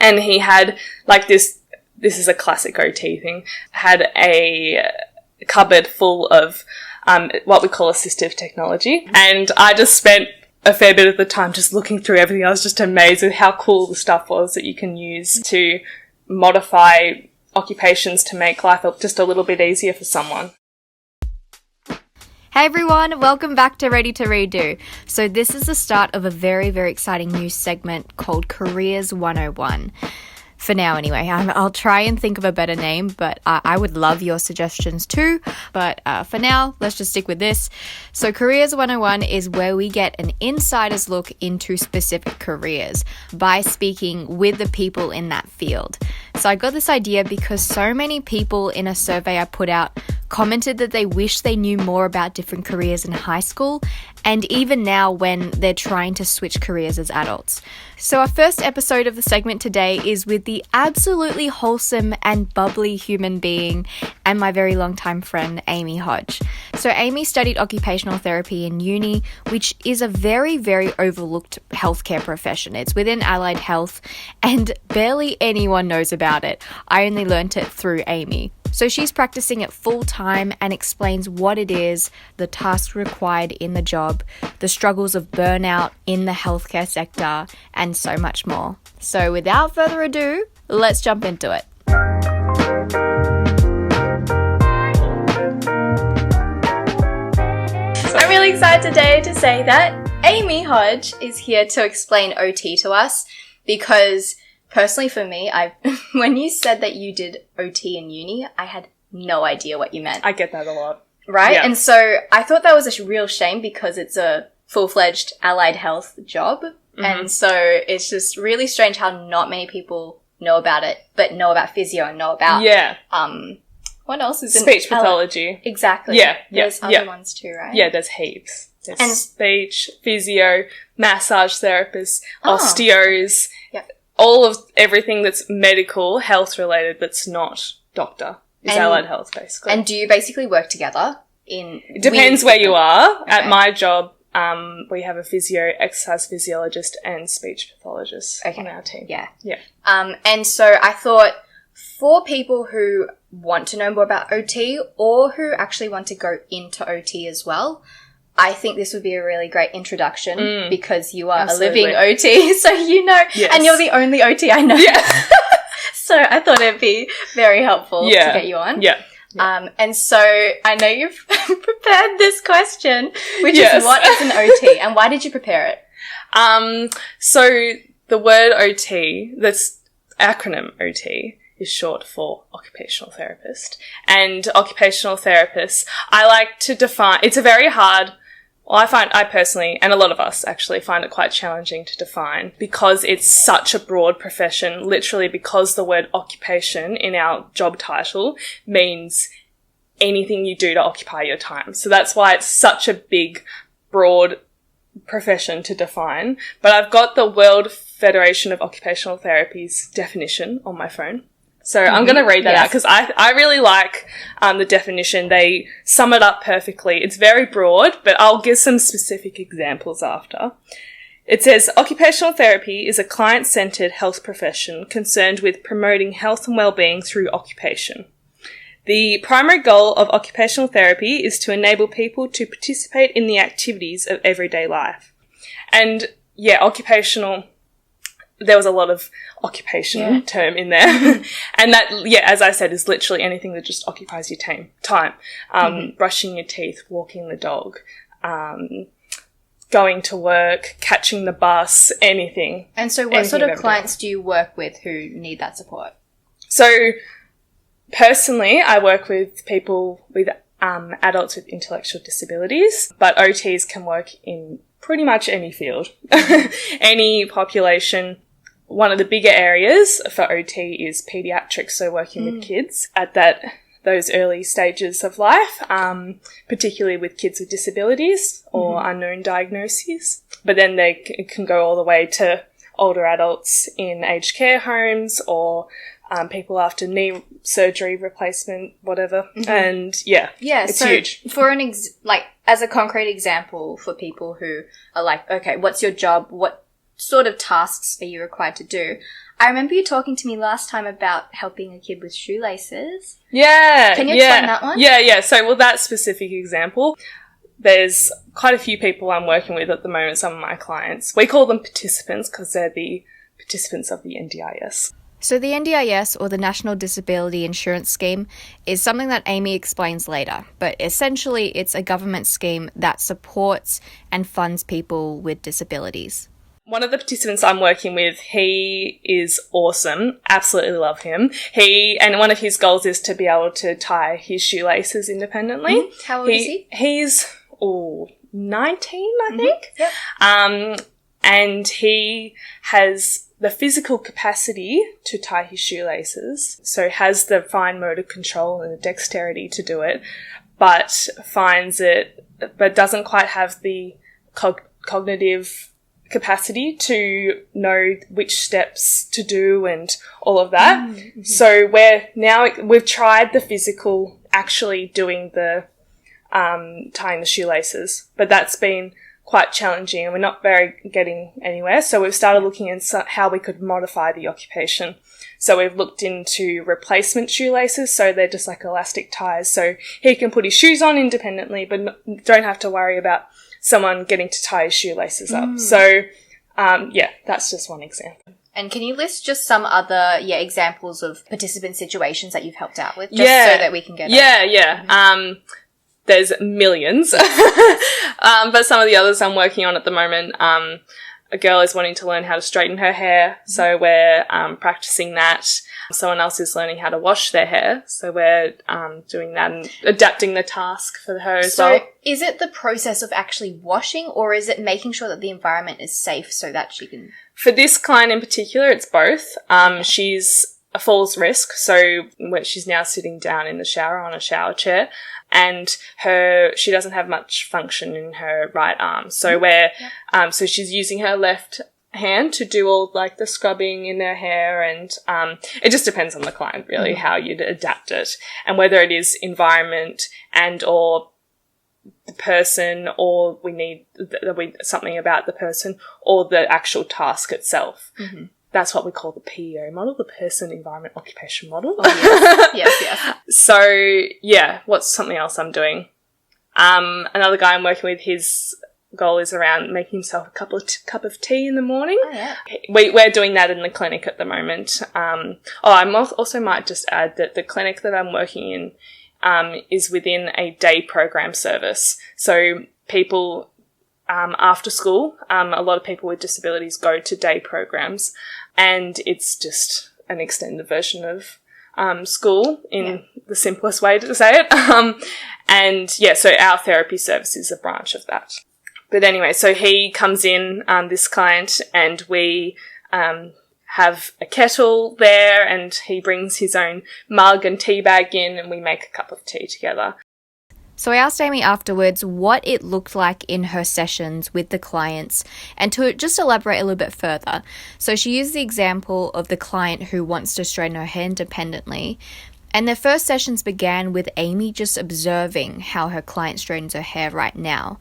And he had like this is a classic OT thing, had a cupboard full of what we call assistive technology. And I just spent a fair bit of the time just looking through everything. I was just amazed with how cool the stuff was that you can use to modify occupations to make life just a little bit easier for someone. Hey everyone, welcome back to Ready to Redo. So this is the start of a very, very exciting new segment called Careers 101. For now anyway, I'll try and think of a better name, but I would love your suggestions too. But for now, let's just stick with this. So Careers 101 is where we get an insider's look into specific careers by speaking with the people in that field. So I got this idea because so many people in a survey I put out commented that they wish they knew more about different careers in high school and even now when they're trying to switch careers as adults. So our first episode of the segment today is with the absolutely wholesome and bubbly human being and my very long-time friend, Amy Hodge. So Amy studied occupational therapy in uni, which is a very, very overlooked healthcare profession. It's within allied health and barely anyone knows about it. I only learnt it through Amy. So she's practicing it full time and explains what it is, the tasks required in the job, the struggles of burnout in the healthcare sector, and so much more. So without further ado, let's jump into it. I'm really excited today to say that Amy Hodge is here to explain OT to us because personally for me, when you said that you did OT in uni, I had no idea what you meant. I get that a lot. Right? Yeah. And so I thought that was a real shame because it's a full-fledged allied health job. Mm-hmm. And so it's just really strange how not many people know about it, but know about physio and know about, what else is speech pathology. Exactly. Yeah. There's other ones too, right? Yeah, there's heaps. There's speech, physio, massage therapists, osteos, all of everything that's medical, health related, that's not doctor is allied health, basically. And do you basically work together It depends where you are. Okay. At my job, we have a physio, exercise physiologist, and speech pathologist on our team. Yeah. Yeah. And so I thought for people who want to know more about OT or who actually want to go into OT as well, I think this would be a really great introduction because you are a living OT, so you know, and you're the only OT I know. Yeah. So I thought it'd be very helpful to get you on. Yeah. And so I know you've prepared this question, which is what is an OT and why did you prepare it? So the word OT, that's acronym OT, is short for occupational therapist. And occupational therapists, I like to define, it's a very hard, I personally, and a lot of us actually find it quite challenging to define because it's such a broad profession, literally because the word occupation in our job title means anything you do to occupy your time. So that's why it's such a big, broad profession to define. But I've got the World Federation of Occupational Therapy's definition on my phone. So I'm going to read that out because I really like the definition. They sum it up perfectly. It's very broad, but I'll give some specific examples after. It says, occupational therapy is a client-centered health profession concerned with promoting health and well-being through occupation. The primary goal of occupational therapy is to enable people to participate in the activities of everyday life. And occupational, there was a lot of occupation term in there. And that, as I said, is literally anything that just occupies your time. Brushing your teeth, walking the dog, going to work, catching the bus, anything. And so what sort of clients do you work with who need that support? So personally, I work with people with adults with intellectual disabilities, but OTs can work in pretty much any field, any population. One of the bigger areas for OT is pediatrics, so working with kids at those early stages of life, particularly with kids with disabilities or unknown diagnoses. But then they can go all the way to older adults in aged care homes or people after knee surgery replacement, whatever. And it's so huge. For as a concrete example for people who are like, okay, what's your job? What sort of tasks are you required to do? I remember you talking to me last time about helping a kid with shoelaces. Yeah. Can you explain that one? Yeah. So, well, that specific example, there's quite a few people I'm working with at the moment, some of my clients. We call them participants because they're the participants of the NDIS. So the NDIS, or the National Disability Insurance Scheme, is something that Amy explains later, but essentially it's a government scheme that supports and funds people with disabilities. One of the participants I'm working with, he is awesome. Absolutely love him. And one of his goals is to be able to tie his shoelaces independently. Mm-hmm. How old is he? He's 19, I think. Yep. And he has the physical capacity to tie his shoelaces, so has the fine motor control and the dexterity to do it, but doesn't quite have the cognitive capacity to know which steps to do and all of that. Mm-hmm. So we've tried the physical, actually doing the tying the shoelaces, but that's been quite challenging and we're not getting anywhere. So we've started looking at how we could modify the occupation. So we've looked into replacement shoelaces. So they're just like elastic ties. So he can put his shoes on independently, but don't have to worry about someone getting to tie his shoelaces up. So, that's just one example. And can you list just some other examples of participant situations that you've helped out with, just so that we can get There's millions. But some of the others I'm working on at the moment, a girl is wanting to learn how to straighten her hair, so we're practicing that. Someone else is learning how to wash their hair, so we're doing that and adapting the task for her as well. So is it the process of actually washing, or is it making sure that the environment is safe so that she can... For this client in particular, it's both. She's a falls risk, so she's now sitting down in the shower on a shower chair, and she doesn't have much function in her right arm. So so she's using her left hand to do all like the scrubbing in her hair, and it just depends on the client really how you'd adapt it, and whether it is environment and or the person, or we need something about the person, or the actual task itself. Mm-hmm. That's what we call the PEO model, the Person, Environment, Occupation model. Oh, yes. So, what's something else I'm doing? Another guy I'm working with, his goal is around making himself a cup of tea in the morning. Oh, yeah. We're doing that in the clinic at the moment. I also might just add that the clinic that I'm working in is within a day program service. So people... after school, a lot of people with disabilities go to day programs, and it's just an extended version of school in the simplest way to say it. So our therapy service is a branch of that. But anyway, so he comes in, this client, and we have a kettle there, and he brings his own mug and tea bag in, and we make a cup of tea together. So I asked Amy afterwards what it looked like in her sessions with the clients, and to just elaborate a little bit further. So she used the example of the client who wants to straighten her hair independently, and their first sessions began with Amy just observing how her client straightens her hair right now,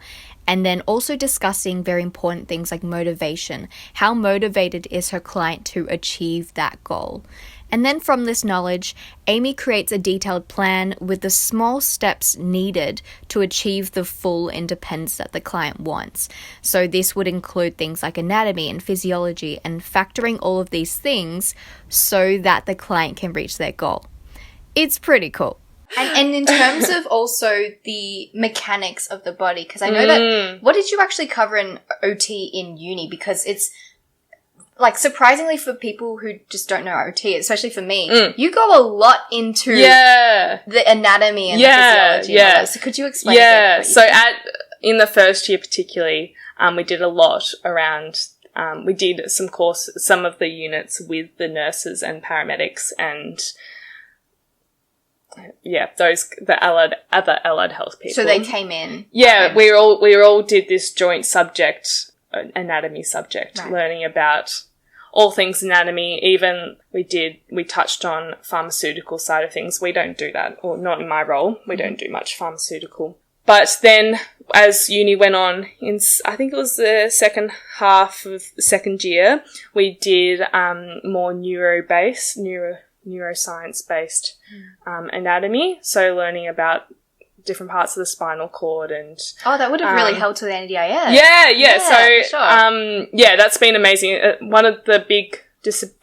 and then also discussing very important things like motivation. How motivated is her client to achieve that goal? And then from this knowledge, Amy creates a detailed plan with the small steps needed to achieve the full independence that the client wants. So this would include things like anatomy and physiology, and factoring all of these things so that the client can reach their goal. It's pretty cool. And in terms of also the mechanics of the body, because I know that, what did you actually cover in OT in uni? Because it's, like, surprisingly for people who just don't know OT, especially for me, you go a lot into the anatomy and the physiology. And all that. So could you explain that? So in the first year particularly, we did a lot around, we did some of the units with the nurses and paramedics and the other allied health people. So they came in. Yeah, we all did this joint subject, anatomy subject, learning about all things anatomy. Even we touched on pharmaceutical side of things. We don't do that, or not in my role. We don't do much pharmaceutical. But then as uni went on, I think it was the second half of the second year, we did more neuroscience-based anatomy, so learning about different parts of the spinal cord and... Oh, that would have really helped with NDIS. Yeah. So, sure. That's been amazing. One of the big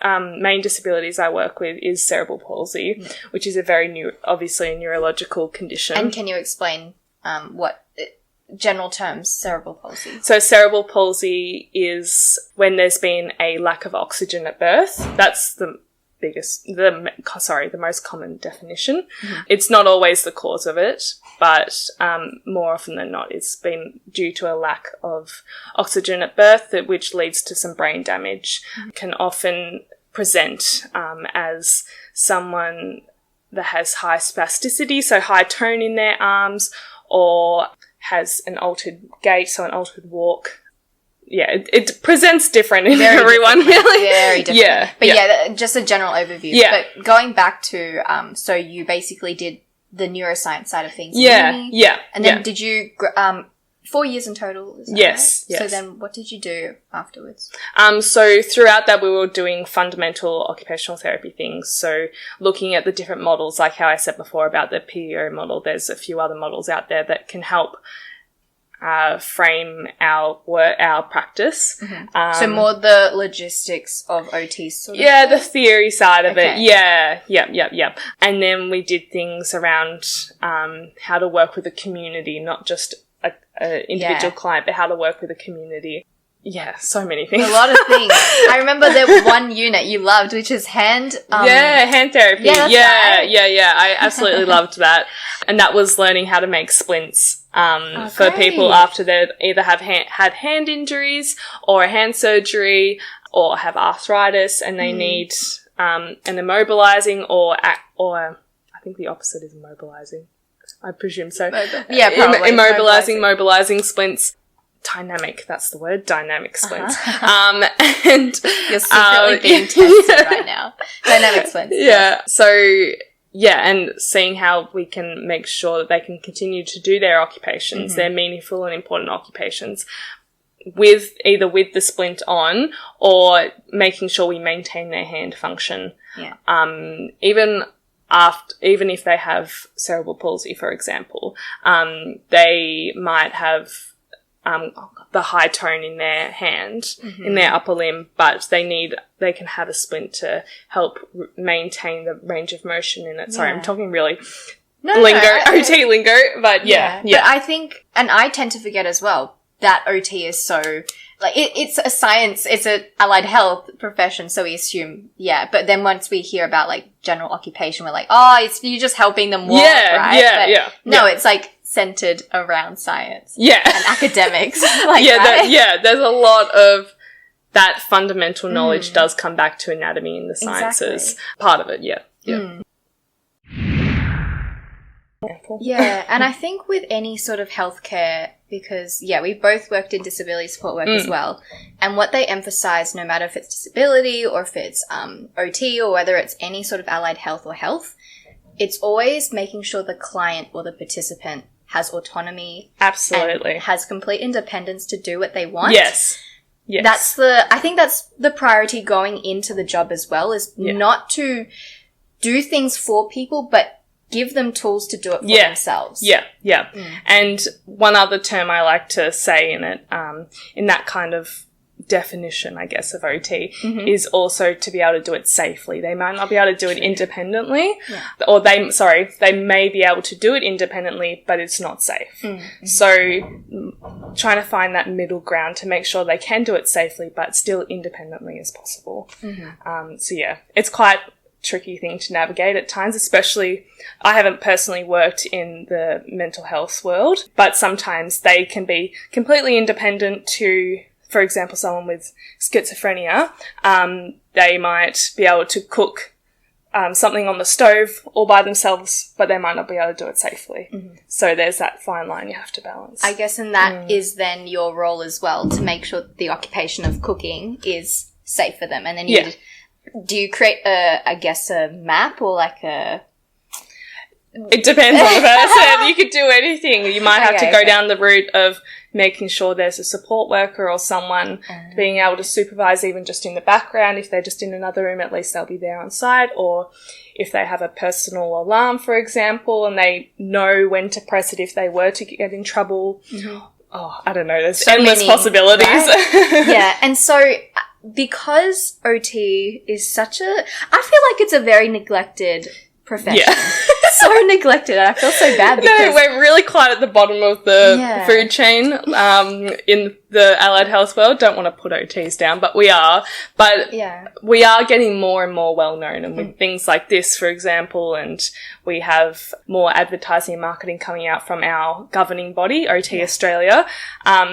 main disabilities I work with is cerebral palsy, which is a very obviously a neurological condition. And can you explain what general terms cerebral palsy? So cerebral palsy is when there's been a lack of oxygen at birth. That's the most common definition. It's not always the cause of it, but more often than not, it's been due to a lack of oxygen at birth, which leads to some brain damage. Can often present as someone that has high spasticity, so high tone in their arms, or has an altered gait, so an altered walk. Yeah, it presents different in everyone, really. Very different. Yeah. But just a general overview. Yeah. But going back to, so you basically did the neuroscience side of things. Yeah. And then did you, 4 years in total, is that yes, right? yes. So then what did you do afterwards? So throughout that, we were doing fundamental occupational therapy things. So looking at the different models, like how I said before about the PEO model, there's a few other models out there that can help frame our practice. So more the logistics of OT sort of thing? The theory side of it. Yeah. And then we did things around how to work with a community, not just an individual client, but how to work with a community. Yeah, so many things. A lot of things. I remember there was one unit you loved, which is hand... hand therapy. Yeah, right. I absolutely loved that. And that was learning how to make splints for people after they either have had hand injuries or a hand surgery or have arthritis and they need an immobilizing or I think the opposite is immobilizing. I presume so. Yeah, probably. Mobilizing splints. Dynamic, that's the word, dynamic splints. And you're secretly being tested right now. Dynamic splints. Yeah. So, and seeing how we can make sure that they can continue to do their occupations, their meaningful and important occupations, with the splint on or making sure we maintain their hand function. Yeah. Even if they have cerebral palsy, for example, they might have the high tone in their hand, in their upper limb, but they can have a splint to help maintain the range of motion in it. Sorry, I'm talking really OT lingo, but yeah. But I think, and I tend to forget as well, that OT is so, like, it's a science, it's an allied health profession, so we assume, but then once we hear about, like, general occupation, we're like, you're just helping them walk, right? No, it's, like, centered around science. Yeah. And academics. Like, there's a lot of that fundamental knowledge does come back to anatomy in the sciences. Exactly. Part of it, yeah. Yeah, and I think with any sort of healthcare, because, we both worked in disability support work as well, and what they emphasize, no matter if it's disability or if it's OT or whether it's any sort of allied health or health, it's always making sure the client or the participant has autonomy. Absolutely. And has complete independence to do what they want. Yes. I think that's the priority going into the job as well, is not to do things for people, but give them tools to do it for themselves. Yeah. And one other term I like to say in it, in that kind of definition, I guess, of OT is also to be able to do it safely. They might not be able to do it independently, or they may be able to do it independently, but it's not safe. So trying to find that middle ground to make sure they can do it safely, but still independently as possible. It's quite tricky thing to navigate at times, especially I haven't personally worked in the mental health world, but sometimes they can be completely independent to, for example, someone with schizophrenia, they might be able to cook something on the stove all by themselves, but they might not be able to do it safely. So there's that fine line you have to balance. I guess, and that is then your role as well, to make sure the occupation of cooking is safe for them. And then do you create a map or like a... It depends on the person. You could do anything. You might have to go down the route of making sure there's a support worker or someone being able to supervise even just in the background. If they're just in another room, at least they'll be there on site. Or if they have a personal alarm, for example, and they know when to press it if they were to get in trouble. Mm-hmm. Oh, I don't know. There's so endless possibilities. Right? Yeah. And so because OT is I feel like it's a very neglected profession. Yeah. So neglected. I feel so bad because... No, we're really quite at the bottom of the food chain in the allied health world. Don't want to put OTs down, but we are. But we are getting more and more well-known, and with things like this, for example, and we have more advertising and marketing coming out from our governing body, OT Australia.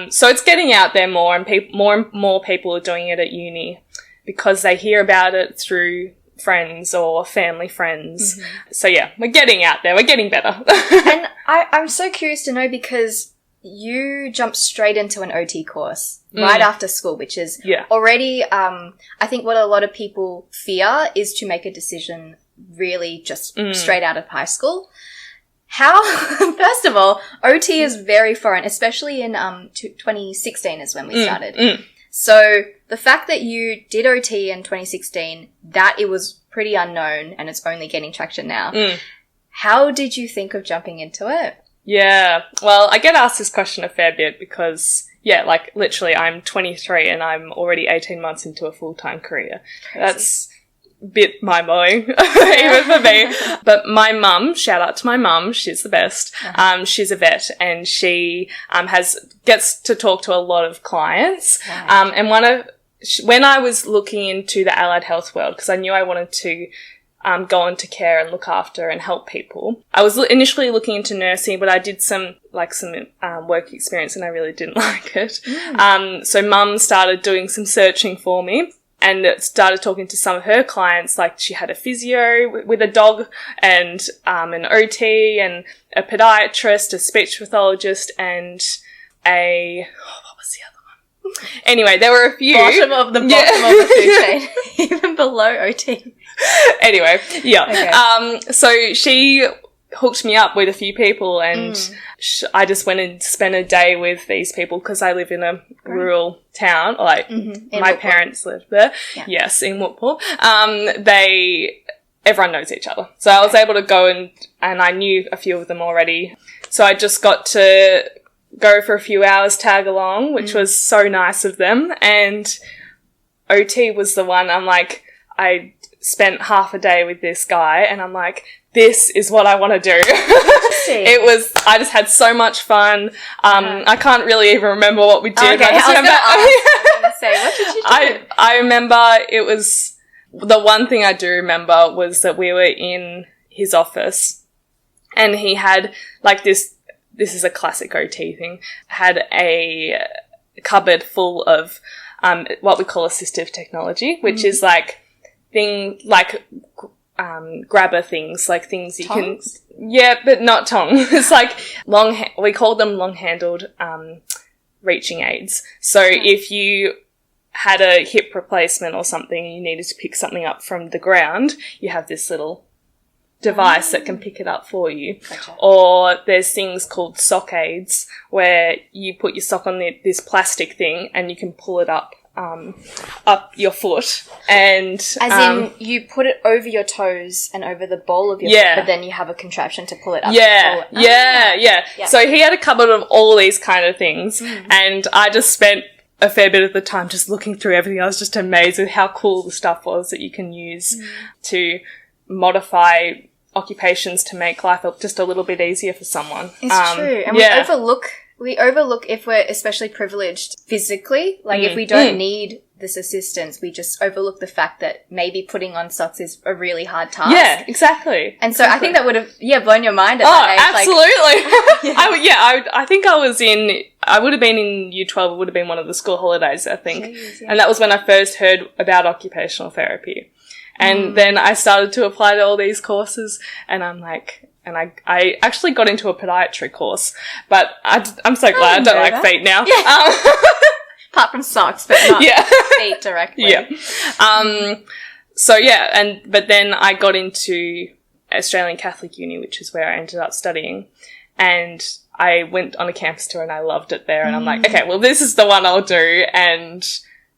So it's getting out there more, and more people are doing it at uni because they hear about it through friends or family friends. Mm-hmm. So yeah, we're getting out there. We're getting better. And I'm so curious to know because you jumped straight into an OT course right after school, which is already, I think what a lot of people fear is to make a decision really just straight out of high school. How, first of all, OT is very foreign, especially in 2016 is when we started. So the fact that you did OT in 2016, that it was pretty unknown and it's only getting traction now. How did you think of jumping into it? Yeah, well, I get asked this question a fair bit because, like literally I'm 23 and I'm already 18 months into a full-time career. Crazy. That's a bit mind-blowing, even for me. But my mum, shout out to my mum, she's the best. She's a vet and she gets to talk to a lot of clients. Right. And when I was looking into the allied health world, because I knew I wanted to go into care and look after and help people, I was initially looking into nursing, but I did some work experience and I really didn't like it. So mum started doing some searching for me and started talking to some of her clients, like she had a physio with a dog and an OT and a podiatrist, a speech pathologist and what was the other one? Anyway, there were a few. Bottom of the food chain, even below OT. Anyway, okay. So she hooked me up with a few people and I just went and spent a day with these people because I live in a rural town. Like my parents lived there. Yeah. Yes, in Woodpool. Everyone knows each other. So I was able to go and I knew a few of them already. So I just got to go for a few hours, tag along, which was so nice of them. And OT was the one I spent half a day with this guy and I'm like, this is what I want to do. I just had so much fun. I can't really even remember what we did. Okay, I was going to say, what did you do? I remember it was, the one thing I do remember was that we were in his office and he had this is a classic OT thing, had a cupboard full of what we call assistive technology, which is grabber things, like things you tongs? but not tongs. It's like we call them long-handled reaching aids. So if you had a hip replacement or something and you needed to pick something up from the ground, you have this little device that can pick it up for you. Gotcha. Or there's things called sock aids where you put your sock on this plastic thing and you can pull it up your foot and in you put it over your toes and over the ball of your foot, but then you have a contraption to pull it up. Yeah. So he had a cupboard of all these kind of things and I just spent a fair bit of the time just looking through everything. I was just amazed with how cool the stuff was that you can use to modify occupations to make life just a little bit easier for someone. It's true. And we overlook if we're especially privileged physically, if we don't need this assistance, we just overlook the fact that maybe putting on socks is a really hard task. Yeah, exactly. And so I think that would have, blown your mind at that age. Absolutely. I think I would have been in Year 12. It would have been one of the school holidays, I think. Jeez, And that was when I first heard about occupational therapy. And then I started to apply to all these courses and I'm like, and I actually got into a podiatry course, but I'm so glad I don't like feet now. Yeah. Apart from socks, but not feet directly. Yeah. But then I got into Australian Catholic uni, which is where I ended up studying. And I went on a campus tour and I loved it there. And I'm like, okay, well, this is the one I'll do. And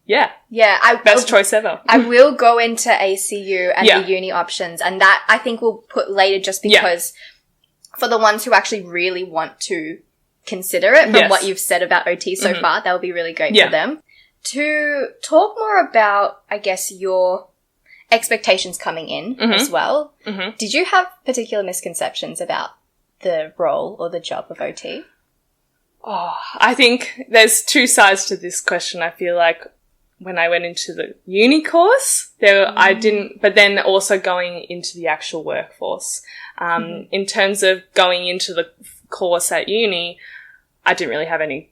yeah. Yeah. Best choice ever. I will go into ACU and the uni options. And that I think we'll put later just because for the ones who actually really want to consider it from what you've said about OT so far, that will be really great for them. To talk more about, I guess, your expectations coming in as well. Did you have particular misconceptions about the role or the job of OT? Oh, I think there's two sides to this question. I feel like when I went into the uni course, I didn't, but then also going into the actual workforce. In terms of going into the course at uni, I didn't really have any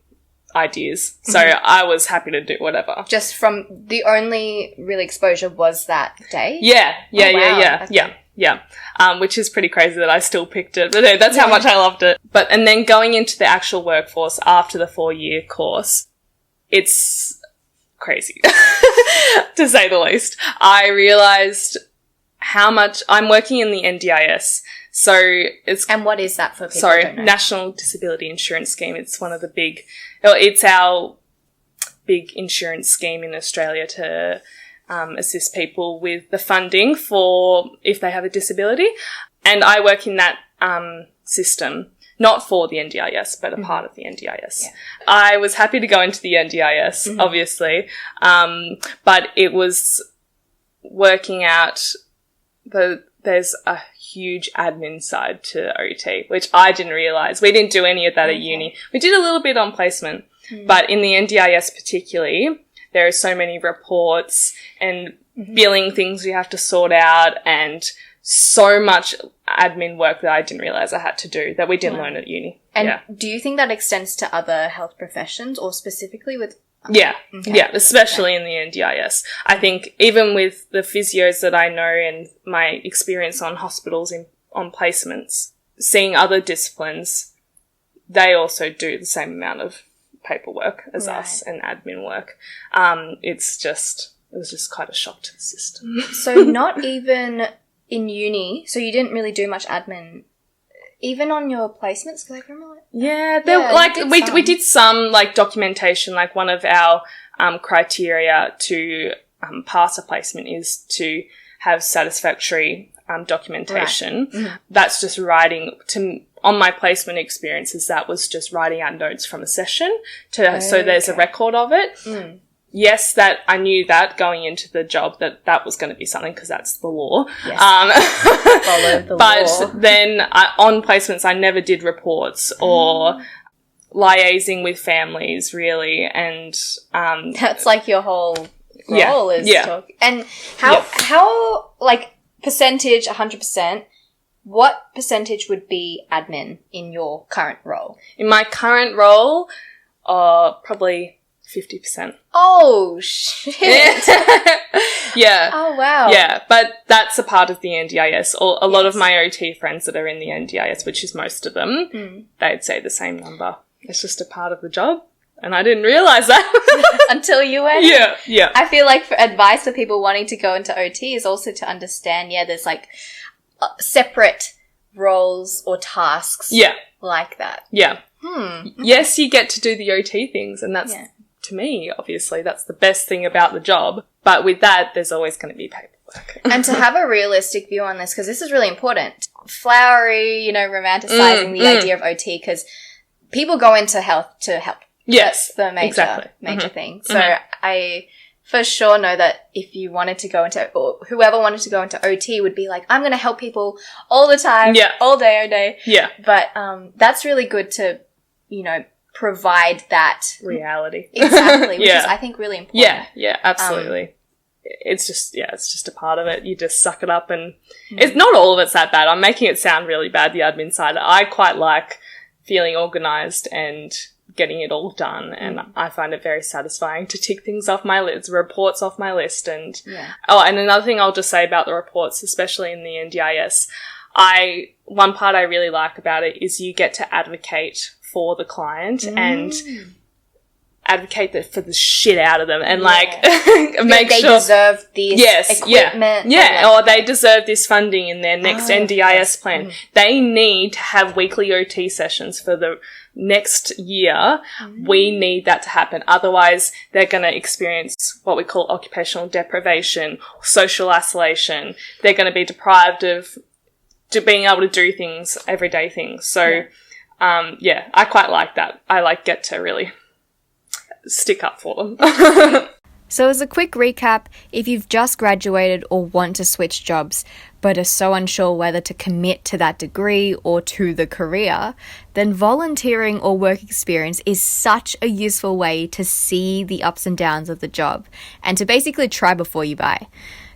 ideas. So I was happy to do whatever. Just from the only real exposure was that day? Yeah. Okay. Which is pretty crazy that I still picked it. But no, that's how much I loved it. And then going into the actual workforce after the 4-year course, it's crazy, to say the least. I realised how much I'm working in the NDIS. So it's... And what is that for people who don't know? National Disability Insurance Scheme. It's it's our big insurance scheme in Australia to assist people with the funding for if they have a disability. And I work in that system, not for the NDIS, but a part of the NDIS. Yeah. I was happy to go into the NDIS, obviously, but it was working out there's a huge admin side to OT, which I didn't realise. We didn't do any of that at uni. We did a little bit on placement, but in the NDIS particularly, there are so many reports and billing things we have to sort out and so much admin work that I didn't realise I had to do that we didn't learn at uni. And do you think that extends to other health professions or specifically with... Yeah, especially in the NDIS. I think even with the physios that I know and my experience on hospitals on placements, seeing other disciplines, they also do the same amount of paperwork as us and admin work. It was just quite a shock to the system. So not even in uni, so you didn't really do much admin even on your placements? Because I can remember. We did some like documentation. Like one of our criteria to pass a placement is to have satisfactory documentation. Right. That's just writing on my placement experiences. That was just writing out notes from a session so there's a record of it. Yes, that I knew that going into the job that was going to be something because that's the law. Yes. Follow the law. Then on placements, I never did reports or liaising with families really, and that's like your whole role is talk. And how like percentage 100%. What percentage would be admin in your current role? In my current role, probably 50%. Oh, shit. Yeah. Oh, wow. Yeah, but that's a part of the NDIS. A lot of my OT friends that are in the NDIS, which is most of them, they'd say the same number. It's just a part of the job, and I didn't realise that. Until you went? Yeah. I feel like for advice for people wanting to go into OT is also to understand, there's like separate roles or tasks like that. Yeah. Yes, you get to do the OT things, and that's... Yeah. To me, obviously, that's the best thing about the job. But with that, there's always going to be paperwork. And to have a realistic view on this, because this is really important. Flowery, romanticizing the idea of OT, because people go into health to help. Yes. That's the major thing. So I for sure know that if you wanted to go into, or whoever wanted to go into OT would be like, I'm going to help people all the time, all day. Yeah. But that's really good to, provide that reality. Exactly, which is, I think, really important. Yeah, absolutely. It's just a part of it. You just suck it up, and it's not all of it's that bad. I'm making it sound really bad, the admin side. I quite like feeling organised and getting it all done, and I find it very satisfying to tick things off my list, reports off my list, and and another thing I'll just say about the reports, especially in the NDIS, one part I really like about it is you get to advocate for the client and advocate for the shit out of them and make they sure deserve this equipment. Or they deserve this funding in their next NDIS plan. They need to have weekly OT sessions for the next year. We need that to happen. Otherwise, they're going to experience what we call occupational deprivation, social isolation. They're going to be deprived of being able to do things, everyday things. So, I quite like that. I get to really stick up for them. So as a quick recap, if you've just graduated or want to switch jobs, but are so unsure whether to commit to that degree or to the career, then volunteering or work experience is such a useful way to see the ups and downs of the job and to basically try before you buy.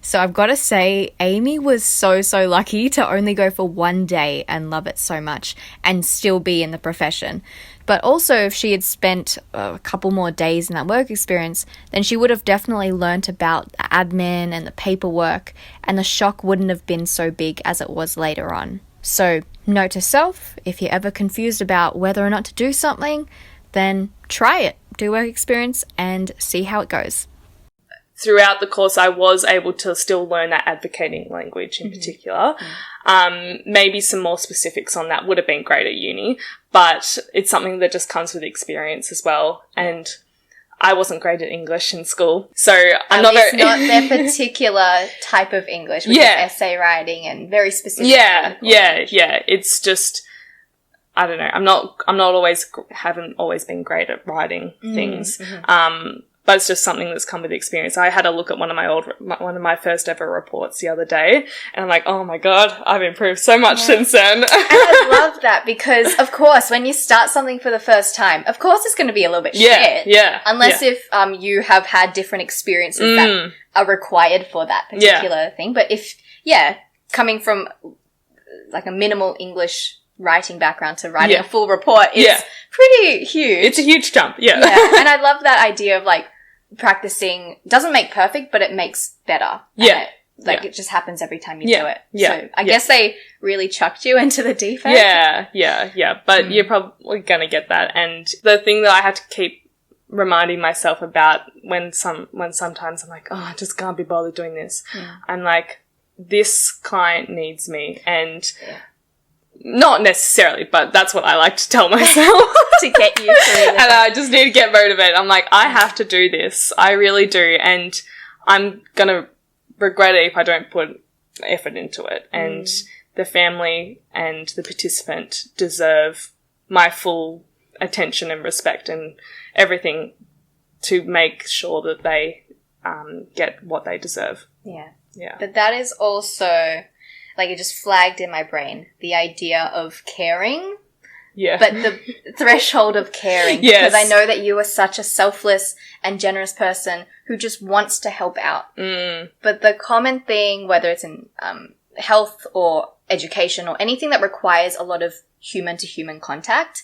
So I've got to say, Amy was so lucky to only go for one day and love it so much and still be in the profession. But also, if she had spent a couple more days in that work experience, then she would have definitely learnt about the admin and the paperwork, and the shock wouldn't have been so big as it was later on. So, note to self, if you're ever confused about whether or not to do something, then try it. Do work experience and see how it goes. Throughout the course, I was able to still learn that advocating language in particular. Maybe some more specifics on that would have been great at uni, but it's something that just comes with experience as well. And I wasn't great at English in school, so I'm not very... not their particular type of English, which is essay writing and very specific. Yeah. It's just, I don't know. haven't always been great at writing things. But it's just something that's come with experience. I had a look at one of my first ever reports the other day, and I'm like, oh my God, I've improved so much since then. And I love that because, of course, when you start something for the first time, of course it's going to be a little bit shit. Unless if you have had different experiences that are required for that particular thing. But if, coming from like a minimal English writing background to writing a full report is pretty huge. It's a huge jump, And I love that idea of like practicing doesn't make perfect, but it makes better. It just happens every time you do it. So I guess they really chucked you into the deep end. But you're probably going to get that. And the thing that I had to keep reminding myself about when sometimes I'm like, oh, I just can't be bothered doing this. I'm like, this client needs me. And not necessarily, but that's what I like to tell myself. To get you through it. And I just need to get motivated. I'm like, I have to do this. I really do. And I'm going to regret it if I don't put effort into it. And the family and the participant deserve my full attention and respect and everything to make sure that they get what they deserve. Yeah. But that is also... like, it just flagged in my brain, the idea of caring. But the threshold of caring. Because I know that you are such a selfless and generous person who just wants to help out. But the common thing, whether it's in health or education or anything that requires a lot of human-to-human contact,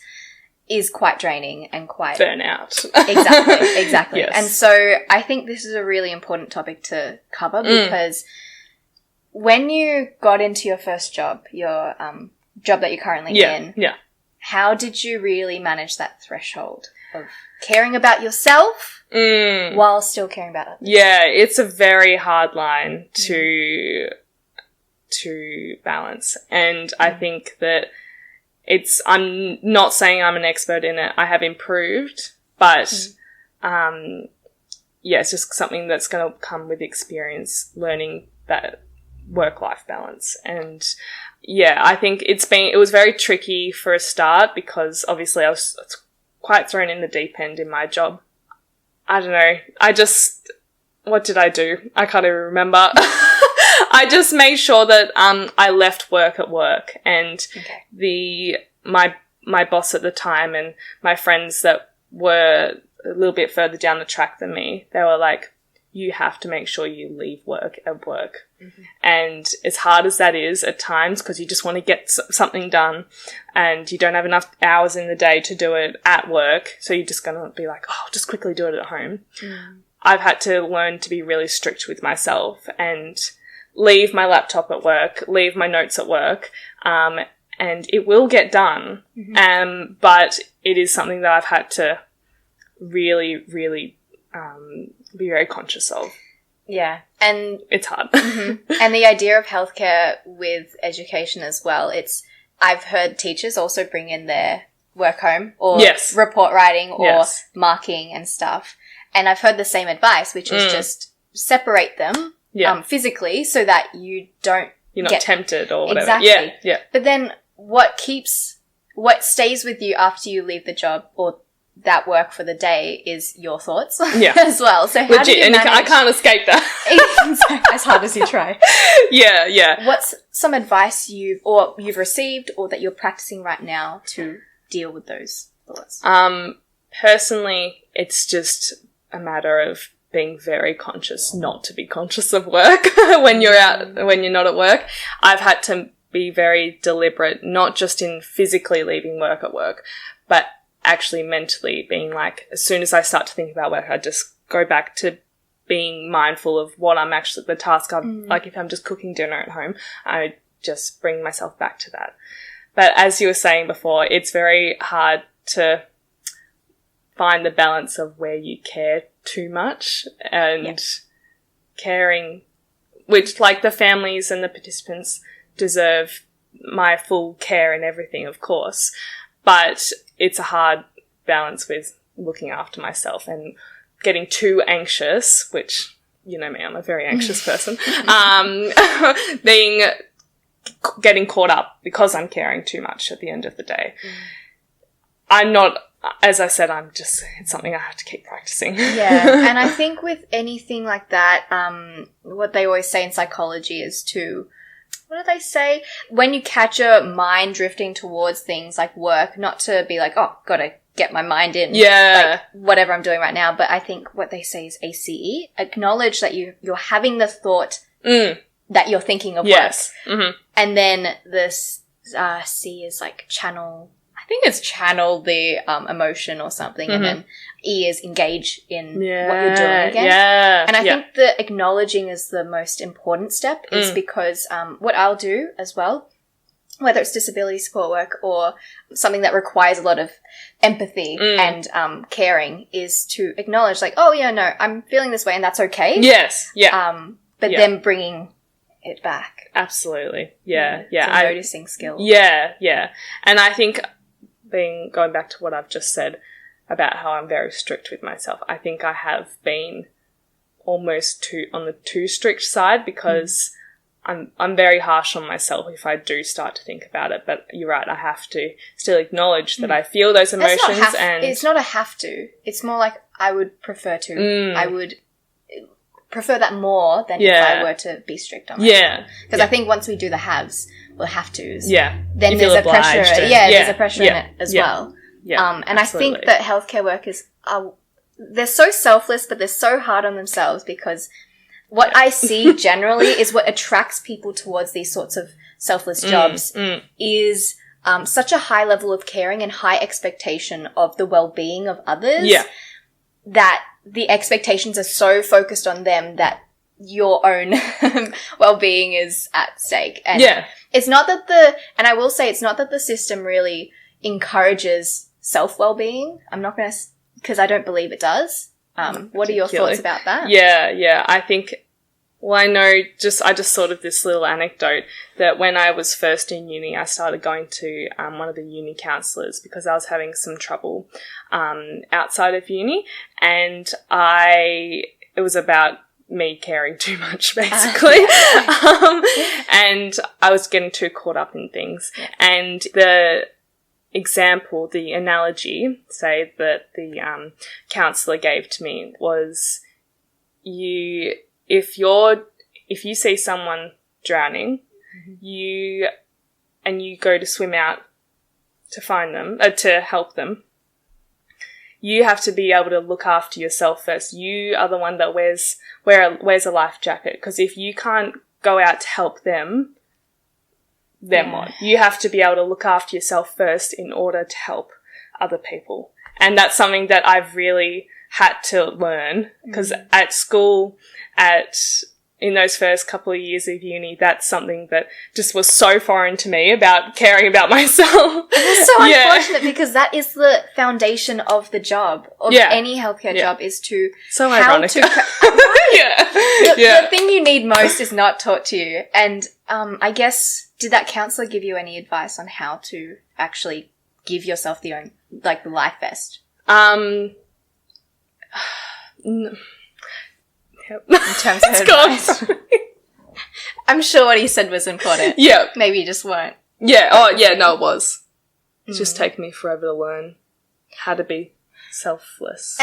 is quite draining and quite... burnout. Exactly. And so I think this is a really important topic to cover because... when you got into your first job, your job that you're currently in, how did you really manage that threshold of caring about yourself while still caring about others? Yeah, it's a very hard line to balance. And I think that I'm not saying I'm an expert in it. I have improved, but it's just something that's going to come with experience, learning that work-life balance. And I think it was very tricky for a start because obviously I was quite thrown in the deep end in my job. I don't know. What did I do? I can't even remember. I just made sure that I left work at work, and my boss at the time and my friends that were a little bit further down the track than me, they were like, you have to make sure you leave work at work. And as hard as that is at times, because you just want to get something done and you don't have enough hours in the day to do it at work, so you're just going to be like, oh, just quickly do it at home. I've had to learn to be really strict with myself and leave my laptop at work, leave my notes at work, and it will get done. But it is something that I've had to really, really be very conscious of. Yeah. And it's hard. And the idea of healthcare with education as well, I've heard teachers also bring in their work home or report writing or marking and stuff. And I've heard the same advice, which is just separate them physically so that you're not tempted or whatever. Exactly. Yeah. But then what stays with you after you leave the job or that work for the day is your thoughts as well. So how do you manage? I can't escape that. As hard as you try. Yeah. What's some advice you've received or that you're practicing right now to deal with those thoughts? Personally, it's just a matter of being very conscious not to be conscious of work when you're not at work. I've had to be very deliberate, not just in physically leaving work at work, but actually mentally being like, as soon as I start to think about work, I just go back to being mindful of what I'm actually, the task like if I'm just cooking dinner at home, I just bring myself back to that. But as you were saying before, it's very hard to find the balance of where you care too much and caring, which like the families and the participants deserve my full care and everything, of course. But it's a hard balance with looking after myself and getting too anxious, which, you know me, I'm a very anxious person, getting caught up because I'm caring too much at the end of the day. I'm not, as I said, it's something I have to keep practicing. Yeah, and I think with anything like that, what they always say in psychology is what do they say? When you catch your mind drifting towards things like work, not to be like, oh, gotta get my mind in. Yeah. Like whatever I'm doing right now. But I think what they say is ACE. Acknowledge that you're having the thought that you're thinking of work. Mm-hmm. And then this C is like channel. I think it's channel the emotion or something. And then E is engage in what you're doing again. Yeah. And I think the acknowledging is the most important step is because what I'll do as well, whether it's disability support work or something that requires a lot of empathy and caring, is to acknowledge like, oh, yeah, no, I'm feeling this way and that's okay. Yes. Yeah. But then bringing it back. Absolutely. Yeah. Yeah. It's a noticing skill. Yeah. And I think going back to what I've just said about how I'm very strict with myself, I think I have been almost on the too strict side because I'm very harsh on myself if I do start to think about it. But you're right, I have to still acknowledge that I feel those emotions. It's not a have to. It's more like I would prefer to. I would prefer that more than if I were to be strict on myself. Because I think once we do the haves, we'll have tos. Yeah. Then there's a pressure. There's a pressure in it as well. Yeah. And absolutely. I think that healthcare workers they're so selfless, but they're so hard on themselves because what I see generally is what attracts people towards these sorts of selfless jobs is such a high level of caring and high expectation of the well-being of others that the expectations are so focused on them that your own well-being is at stake. And it's not that and I will say it's not that the system really encourages self-well-being. I'm not going to, because I don't believe it does. What are your thoughts about that? Yeah. I think, I know I just thought of this little anecdote that when I was first in uni, I started going to one of the uni counsellors because I was having some trouble outside of uni, and it was about me caring too much, basically. And I was getting too caught up in things. And the analogy, say, that the counsellor gave to me was if you see someone drowning, you go to swim out to find them, to help them, you have to be able to look after yourself first. You are the one that wears a life jacket, because if you can't go out to help them, then what? You have to be able to look after yourself first in order to help other people. And that's something that I've really had to learn, because at school, at in those first couple of years of uni, that's something that just was so foreign to me about caring about myself. It's so unfortunate because that is the foundation of the job, of any healthcare job, is to so ironic. The thing you need most is not taught to you. And I guess, did that counsellor give you any advice on how to actually give yourself the life vest? Yep. In terms of advice. I'm sure what he said was important. Yeah. Maybe you just weren't. Yeah. Oh, yeah, no, it was. It's just taken me forever to learn how to be selfless.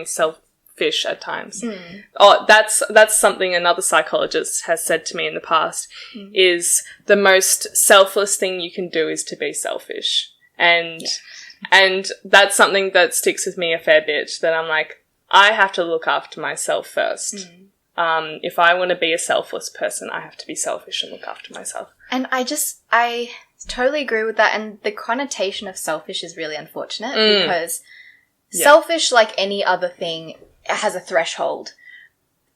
Selfish at times. Oh, that's something another psychologist has said to me in the past, is the most selfless thing you can do is to be selfish. And that's something that sticks with me a fair bit, that I'm like, I have to look after myself first. If I want to be a selfless person, I have to be selfish and look after myself. And I totally agree with that. And the connotation of selfish is really unfortunate because selfish, like any other thing, has a threshold.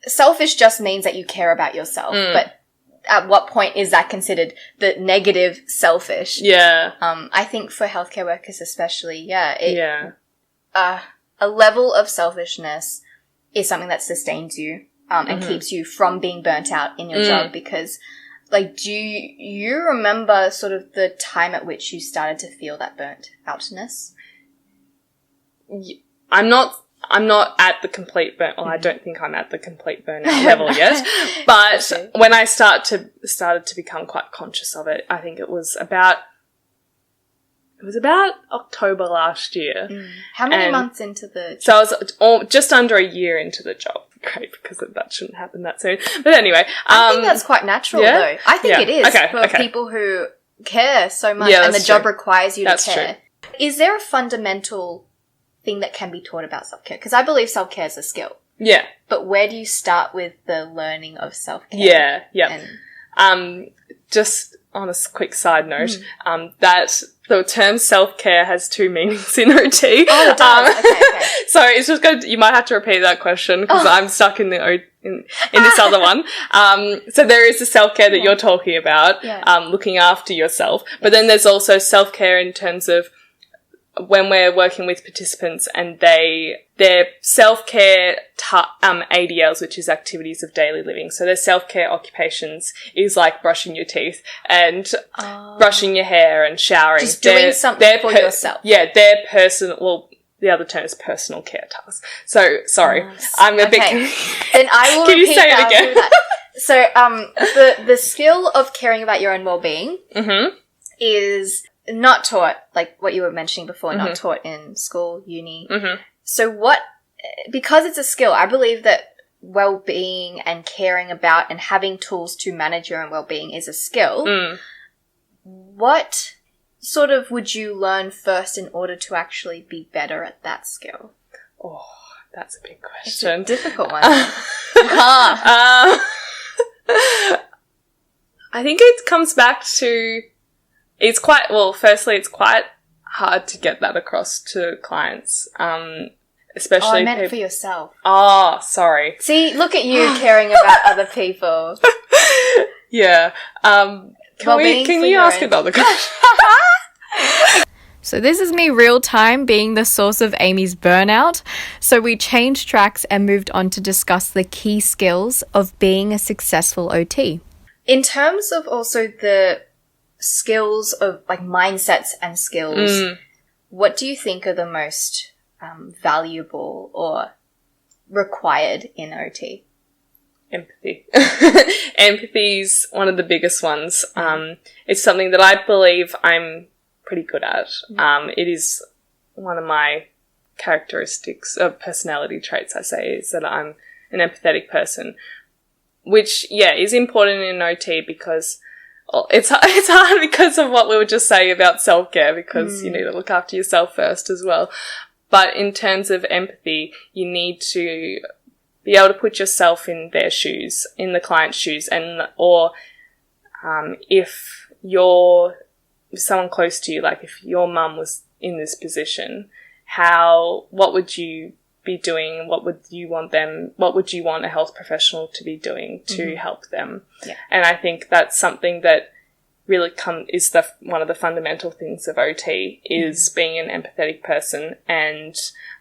Selfish just means that you care about yourself. But at what point is that considered the negative selfish? Yeah. I think for healthcare workers especially, a level of selfishness is something that sustains you and keeps you from being burnt out in your job, because, like, do you remember sort of the time at which you started to feel that burnt outness? I'm not at the complete burn. Well, I don't think I'm at the complete burnout level yet. But when I started to become quite conscious of it, I think it was about October last year. How many months into the job? So I was just under a year into the job. Great, because that shouldn't happen that soon. But anyway. I think that's quite natural, though. I think it is for people who care so much and the job requires you to care. True. Is there a fundamental thing that can be taught about self-care? Because I believe self-care is a skill. Yeah. But where do you start with the learning of self-care? Just on a quick side note, that the term self-care has two meanings in OT. Oh, it does. Okay. So it's just good. You might have to repeat that question because I'm stuck in in this other one. So there is the self-care that you're talking about, looking after yourself. But then there's also self-care in terms of when we're working with participants and their self-care ADLs, which is activities of daily living. So their self-care occupations is like brushing your teeth and brushing your hair and showering. Just doing something for yourself. Yeah, their the other term is personal care tasks. So, sorry, I'm a bit... Then I will Can repeat you say it again? That. So, the skill of caring about your own well-being is not taught, like what you were mentioning before, not taught in school, uni. So because it's a skill, I believe that well-being and caring about and having tools to manage your own well-being is a skill. What sort of would you learn first in order to actually be better at that skill? Oh, that's a big question. It's a difficult one. I think it comes back to... firstly, it's quite hard to get that across to clients, especially... I meant for yourself. Oh, sorry. See, look at you caring about other people. Yeah. Can you ask another question? So this is me real time being the source of Amy's burnout. So we changed tracks and moved on to discuss the key skills of being a successful OT. In terms of also the skills of like mindsets and skills, what do you think are the most valuable or required in OT? Empathy. Empathy's one of the biggest ones. It's something that I believe I'm pretty good at. It is one of my characteristics of personality traits, I say, is that I'm an empathetic person, which, is important in OT because it's hard because of what we were just saying about self-care, because you need to look after yourself first as well. But in terms of empathy, you need to be able to put yourself in their shoes, in the client's shoes, or if someone close to you, like if your mum was in this position, what would you be doing? What would you want a health professional to be doing to help them? Yeah. And I think that's something that really is one of the fundamental things of OT is being an empathetic person and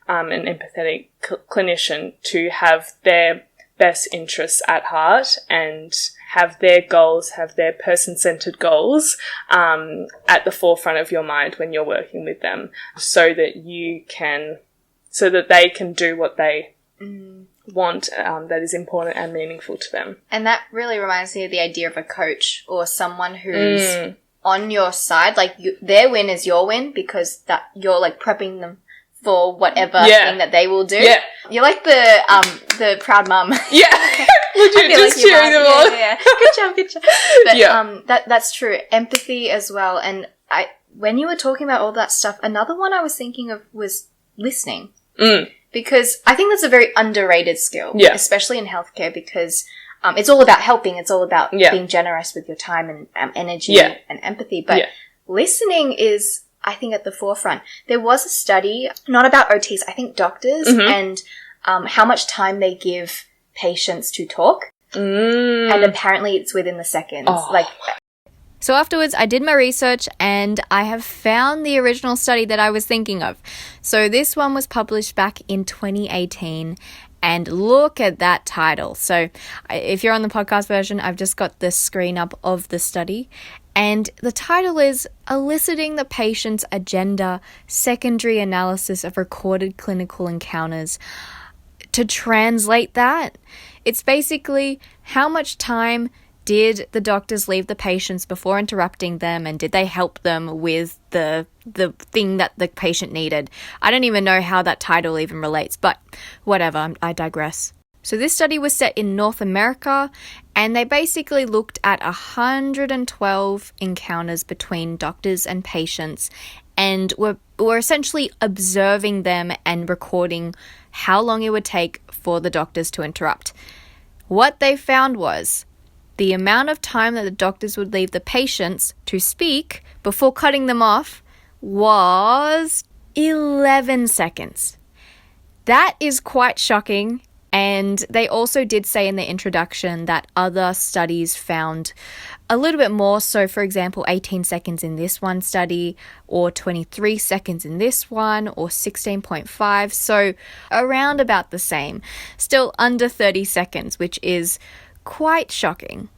an empathetic clinician to have their best interests at heart and have their goals, have their person-centered goals at the forefront of your mind when you're working with them, so that they can do what they want that is important and meaningful to them. And that really reminds me of the idea of a coach or someone who's on your side. Like, their win is your win because that you're, like, prepping them for whatever thing that they will do. Yeah. You're like the proud mum. Yeah. Legit, just like cheering them on. Yeah. Good job. But that's true. Empathy as well. And when you were talking about all that stuff, another one I was thinking of was listening. Because I think that's a very underrated skill, especially in healthcare, because it's all about helping. It's all about being generous with your time and energy and empathy. But listening is, I think, at the forefront. There was a study, not about OTs, I think doctors, and how much time they give patients to talk. And apparently it's within the seconds. So afterwards, I did my research and I have found the original study that I was thinking of. So this one was published back in 2018, and look at that title. So if you're on the podcast version, I've just got the screen up of the study. And the title is Eliciting the Patient's Agenda, Secondary Analysis of Recorded Clinical Encounters. To translate that, it's basically how much time did the doctors leave the patients before interrupting them, and did they help them with the thing that the patient needed? I don't even know how that title even relates, but whatever, I digress. So this study was set in North America, and they basically looked at 112 encounters between doctors and patients, and were essentially observing them and recording how long it would take for the doctors to interrupt. What they found was the amount of time that the doctors would leave the patients to speak before cutting them off was 11 seconds. That is quite shocking. And they also did say in the introduction that other studies found a little bit more. So, for example, 18 seconds in this one study, or 23 seconds in this one, or 16.5. So around about the same. Still under 30 seconds, which is quite shocking.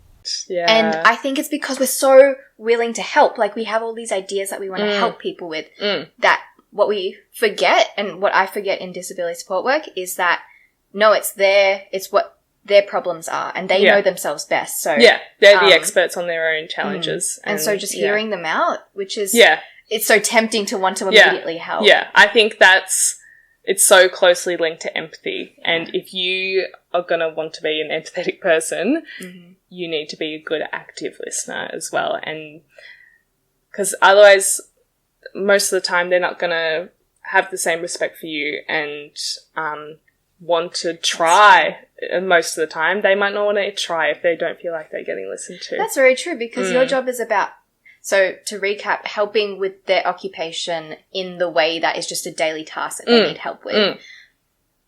Yeah. And I think it's because we're so willing to help. Like, we have all these ideas that we want to help people with, that what we forget, and what I forget in disability support work, is that no, it's what their problems are, and they know themselves best. So they're the experts on their own challenges. And so just hearing them out, which is, it's so tempting to want to immediately help. Yeah, I think it's so closely linked to empathy. And if you are going to want to be an empathetic person, you need to be a good active listener as well. And because otherwise, most of the time, they're not going to have the same respect for you and want to try. Most of the time, they might not want to try if they don't feel like they're getting listened to. That's very true, because your job is about, so to recap, helping with their occupation in the way that is just a daily task that they need help with.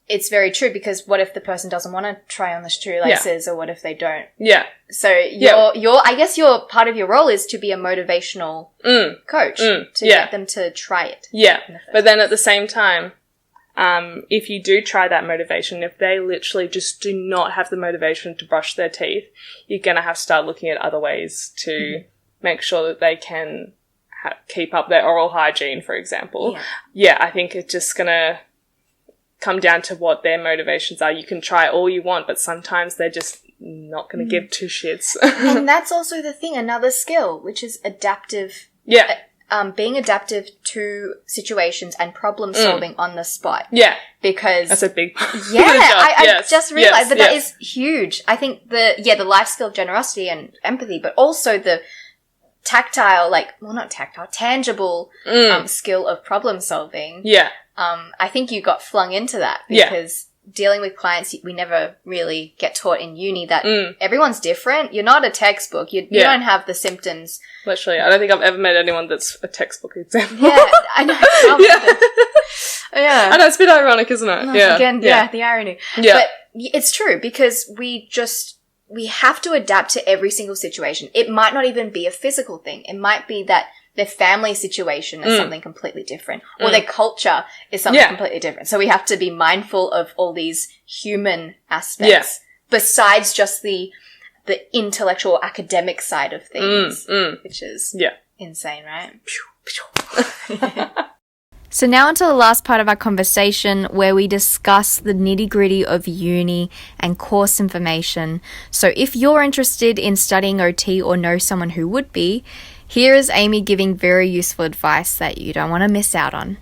It's very true, because what if the person doesn't want to try on the shoelaces, or what if they don't? Yeah. So I guess your part of your role is to be a motivational coach to get them to try it. Yeah. But then at the same time, if you do try that motivation, if they literally just do not have the motivation to brush their teeth, you're going to have to start looking at other ways to make sure that they can keep up their oral hygiene, for example. Yeah, I think it's just going to come down to what their motivations are. You can try all you want, but sometimes they're just not going to give two shits. And that's also the thing, another skill, which is adaptive. Yeah. Being adaptive to situations and problem solving on the spot. Yeah. Because that's a big part. Yeah, I just realized that is huge. I think the life skill of generosity and empathy, but also the tangible skill of problem solving. Yeah. I think you got flung into that because dealing with clients, we never really get taught in uni that everyone's different. You're not a textbook. You don't have the symptoms. Literally. I don't think I've ever met anyone that's a textbook example. Yeah, I know. Yeah. I know, it's a bit ironic, isn't it? Yeah. Again, the irony. Yeah. But it's true, because we have to adapt to every single situation. It might not even be a physical thing. It might be that their family situation is something completely different, or their culture is something completely different. So we have to be mindful of all these human aspects besides just the intellectual academic side of things, which is insane, right? So now onto the last part of our conversation, where we discuss the nitty-gritty of uni and course information. So if you're interested in studying OT or know someone who would be, here is Amy giving very useful advice that you don't want to miss out on.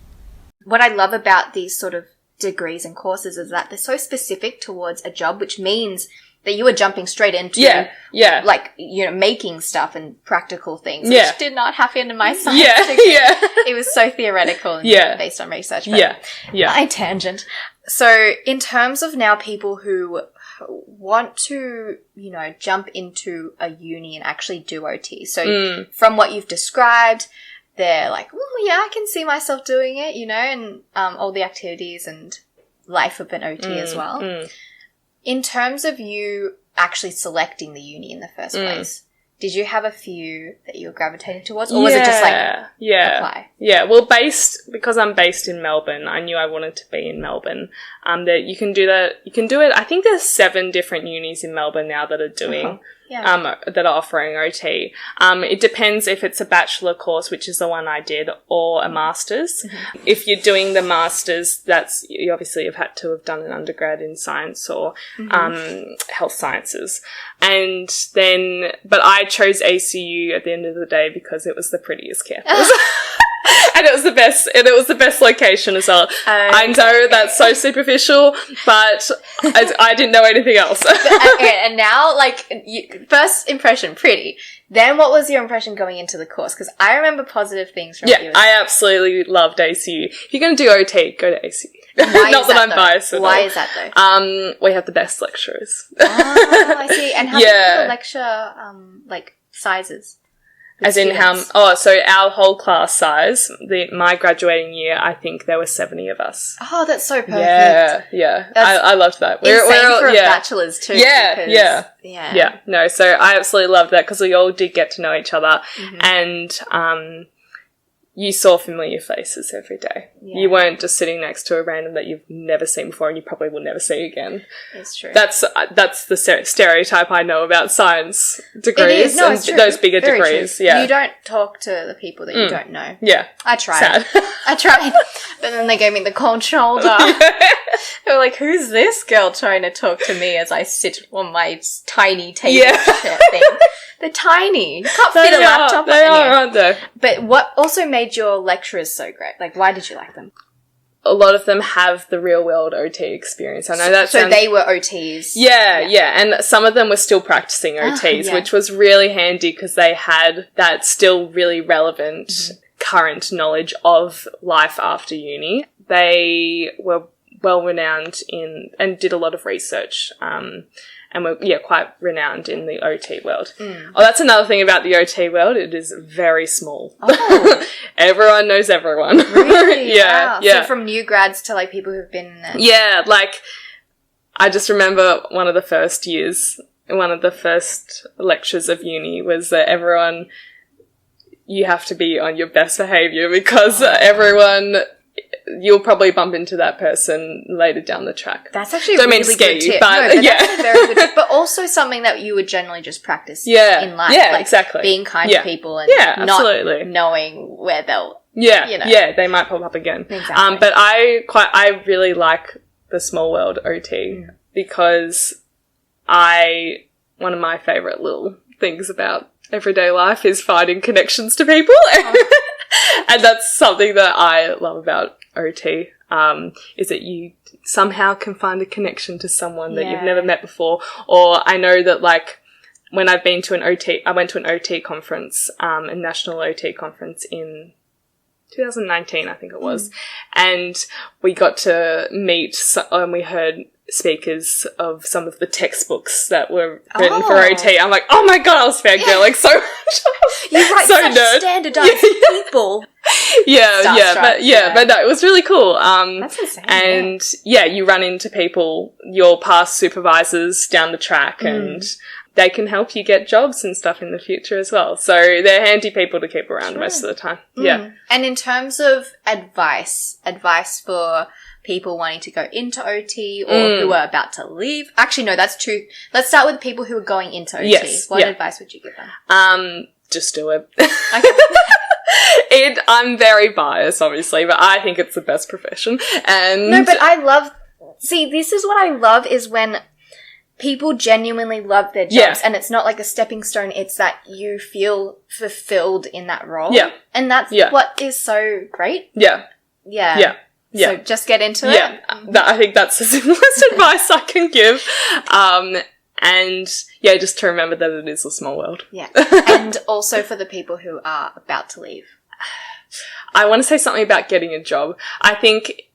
What I love about these sort of degrees and courses is that they're so specific towards a job, which means that you were jumping straight into, like, making stuff and practical things, which did not happen in my science degree. It was so theoretical and based on research. But I tangent. So in terms of now people who want to, jump into a uni and actually do OT. So from what you've described, they're like, oh, yeah, I can see myself doing it, and all the activities and life of an OT as well. In terms of you actually selecting the uni in the first place, did you have a few that you were gravitating towards, or was it just apply? Yeah, well, because I'm based in Melbourne, I knew I wanted to be in Melbourne. That you can do that. You can do it. I think there's 7 different unis in Melbourne now that are doing that are offering OT. It depends if it's a bachelor course, which is the one I did, or a master's. If you're doing the master's, you obviously have had to have done an undergrad in science or health sciences. And then, but I chose ACU at the end of the day because it was the prettiest campus. And it was the best location as well. I know that's so superficial, but I didn't know anything else. Okay, and now, first impression, pretty. Then what was your impression going into the course? Because I remember positive things from you. Yeah, I absolutely loved ACU. If you're going to do OT, go to ACU. Not that I'm biased at all. Why is that though? We have the best lecturers. Oh, I see. And how many the lecture, sizes? As in so our whole class size, my graduating year, I think there were 70 of us. Oh, that's so perfect. Yeah. I loved that. We're for a bachelor's too. Yeah. No, so I absolutely loved that because we all did get to know each other and, you saw familiar faces every day. Yeah. You weren't just sitting next to a random that you've never seen before and you probably will never see again. It's true. That's the stereotype I know about science degrees. It is. No, it's true. Those bigger Very degrees. True. Yeah. You don't talk to the people that you don't know. Yeah. I tried. Sad. I tried. But then they gave me the cold shoulder. They were like, who's this girl trying to talk to me as I sit on my tiny table chair thing? They're tiny. You can't fit a laptop They are, aren't they? But what also made your lecturers so great? Why did you like them? A lot of them have the real world OT experience. I know that So they were OTs? Yeah. And some of them were still practicing OTs, which was really handy because they had that still really relevant current knowledge of life after uni. They were well renowned and did a lot of research, and were, quite renowned in the OT world. Oh, that's another thing about the OT world. It is very small. Oh. Everyone knows everyone. Really? Yeah. So from new grads to, people who've been in it. Yeah, I just remember one of the first lectures of uni was that everyone, you have to be on your best behaviour because everyone... You'll probably bump into that person later down the track. That's actually a really good tip. But that's a very good tip. But also something that you would generally just practice in life. Yeah, exactly. Being kind to people and not knowing where they'll... Yeah, they might pop up again. Exactly. But I really like the small world OT because one of my favourite little things about everyday life is finding connections to people. And that's something that I love about OT, is that you somehow can find a connection to someone that you've never met before. Or I know that, when I've been to an OT, I went to an OT conference, a national OT conference in 2019, I think it was. And we got to meet, and we heard speakers of some of the textbooks that were written for OT. I'm like, oh my God, I was fangirling so much. You write so such standardized people. But no, it was really cool. That's insane. And you run into people, your past supervisors down the track, and they can help you get jobs and stuff in the future as well. So they're handy people to keep around most of the time. Yeah. And in terms of advice for people wanting to go into OT or who are about to leave. Actually, no, that's true. Let's start with people who are going into OT. Yes, what advice would you give them? Just do it. Okay. I'm very biased, obviously, but I think it's the best profession. And no, but this is what I love is when people genuinely love their jobs and it's not like a stepping stone, it's that you feel fulfilled in that role. Yeah. And that's what is so great. Yeah. So just get into it. I think that's the simplest advice I can give. And just to remember that it is a small world. Yeah. And also for the people who are about to leave. I want to say something about getting a job. I think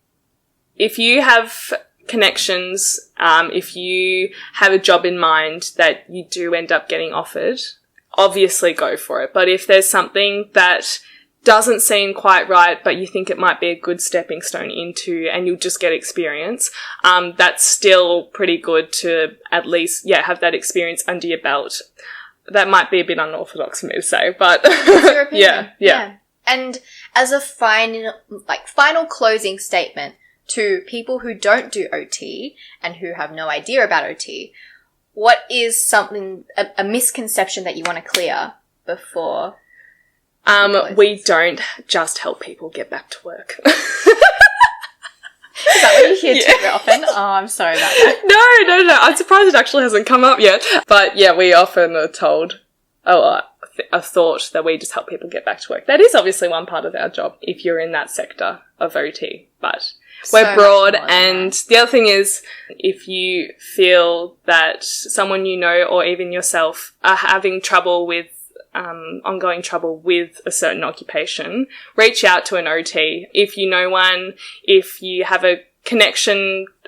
if you have connections, if you have a job in mind that you do end up getting offered, obviously go for it. But if there's something that doesn't seem quite right, but you think it might be a good stepping stone into and you'll just get experience, that's still pretty good to at least, have that experience under your belt. That might be a bit unorthodox for me to say, but your opinion. Yeah. And as a final closing statement to people who don't do OT and who have no idea about OT, what is something, a misconception that you want to clear before? We don't just help people get back to work. Is that what you hear too often? Oh, I'm sorry about that. No. I'm surprised it actually hasn't come up yet. But we often are told, a thought that we just help people get back to work. That is obviously one part of our job if you're in that sector of OT, but we're broad. And the other thing is, if you feel that someone you know or even yourself are having trouble with ongoing trouble with a certain occupation, reach out to an OT. If you know one, if you have a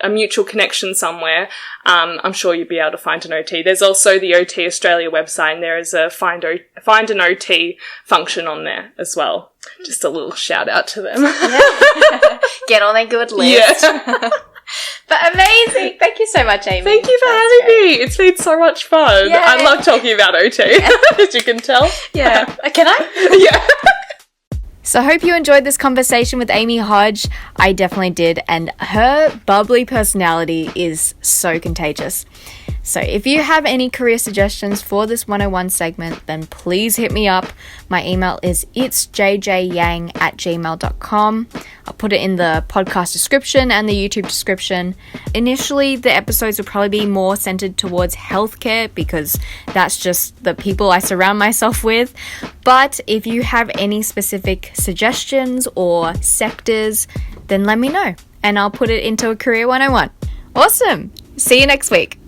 mutual connection somewhere, I'm sure you'll be able to find an OT. There's also the OT Australia website, and there is a find an OT function on there as well. Just a little shout out to them. Yeah. Get on a good list. Yeah. But amazing. Thank you so much, Amy. Thank you for having me. It's been so much fun. Yeah. I love talking about OT, as you can tell. Yeah. Can I? Yeah. So I hope you enjoyed this conversation with Amy Hodge. I definitely did. And her bubbly personality is so contagious. So if you have any career suggestions for this 101 segment, then please hit me up. My email is itsjjyang@gmail.com. I'll put it in the podcast description and the YouTube description. Initially, the episodes will probably be more centered towards healthcare because that's just the people I surround myself with. But if you have any specific suggestions or sectors, then let me know and I'll put it into a Career 101. Awesome. See you next week.